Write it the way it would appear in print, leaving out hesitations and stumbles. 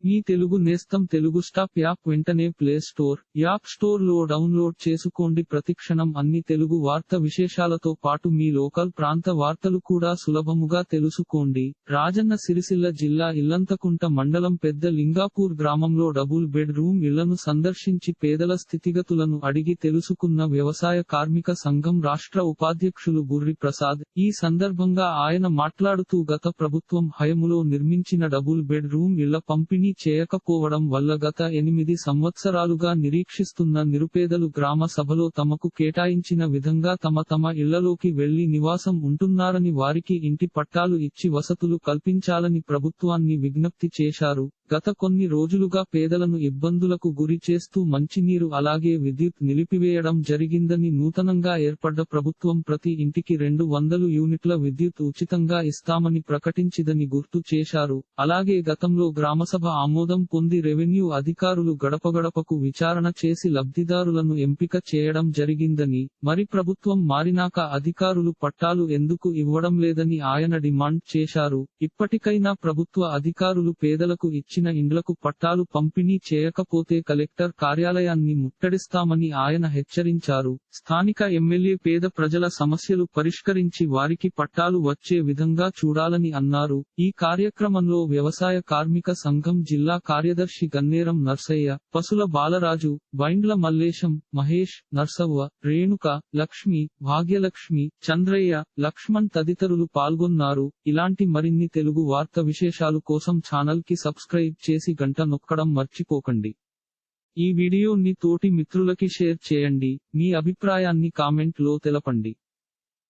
మీ తెలుగు నేస్తం Telugu stop app వెంటనే play store, app store లో డౌన్లోడ్ చేసుకోండి. ప్రతిక్షణం అన్ని తెలుగు వార్త విశేషాలతో పాటు మీ లోకల్ ప్రాంత వార్తలు కూడా సులభముగా తెలుసుకోండి. రాజన్న సిరిసిల్ల జిల్లా ఇల్లంతకుంట మండలం పెద్ద లింగాపూర్ గ్రామంలో డబుల్ బెడ్ రూమ్ ఇళ్లను సందర్శించి పేదల స్థితిగతులను అడిగి తెలుసుకున్న వ్యవసాయ కార్మిక సంఘం రాష్ట్ర ఉపాధ్యక్షులు బుర్రి ప్రసాద్. ఈ సందర్భంగా ఆయన మాట్లాడుతూ గత ప్రభుత్వం హయములో నిర్మించిన డబుల్ బెడ్ రూమ్ ఇళ్ల పంపిణీ చేయకపోవడం వల్ల గత 8 సంవత్సరాలుగా నిరీక్షిస్తున్న నిరుపేదలు గ్రామ సభలో తమకు కేటాయించిన విధంగా తమ ఇళ్లలోకి వెళ్లి నివాసం ఉంటున్నారని, వారికి ఇంటి పట్టాలు ఇచ్చి వసతులు కల్పించాలని ప్రభుత్వాన్ని విజ్ఞప్తి చేశారు. గత కొన్ని రోజులుగా పేదలను ఇబ్బందులకు గురి చేస్తూ మంచినీరు అలాగే విద్యుత్ నిలిపివేయడం జరిగిందని, నూతనంగా ఏర్పడ్డ ప్రభుత్వం ప్రతి ఇంటికి 200 యూనిట్ల విద్యుత్ ఉచితంగా ఇస్తామని ప్రకటించిదని గుర్తు చేశారు. అలాగే గతంలో గ్రామసభ ఆమోదం పొంది రెవెన్యూ అధికారులు గడపగడపకు విచారణ చేసి లబ్ధిదారులను ఎంపిక చేయడం జరిగిందని, మరి ప్రభుత్వం మారినాక అధికారులు పట్టాలు ఎందుకు ఇవ్వడం లేదని ఆయన డిమాండ్ చేశారు. ఇప్పటికైనా ప్రభుత్వ అధికారులు పేదలకు ఇచ్చిన ఇండ్లకు పట్టాలు పంపిణీ చేయకపోతే కలెక్టర్ కార్యాలయాన్ని ముట్టడిస్తామని ఆయన హెచ్చరించారు. స్థానిక ఎమ్మెల్యే పేద ప్రజల సమస్యలు పరిష్కరించి వారికి పట్టాలు వచ్చే విధంగా చూడాలని అన్నారు. ఈ కార్యక్రమంలో వ్యవసాయ కార్మిక సంఘం జిల్లా కార్యదర్శి గన్నేరం నర్సయ్య, పసుల బాలరాజు, బైండ్ల మల్లేశం, మహేష్, నర్సవ్వ, రేణుక, లక్ష్మి, భాగ్యలక్ష్మి, చంద్రయ్య, లక్ష్మణ్ తదితరులు పాల్గొన్నారు. ఇలాంటి మరిన్ని తెలుగు వార్త విశేషాలు కోసం ఛానల్ కి సబ్స్క్రైబ్ చేసి గంట నొక్కడం మర్చిపోకండి. ఈ వీడియోని తోటి మిత్రులకి షేర్ చేయండి. మీ అభిప్రాయాన్ని కామెంట్ లో తెలపండి.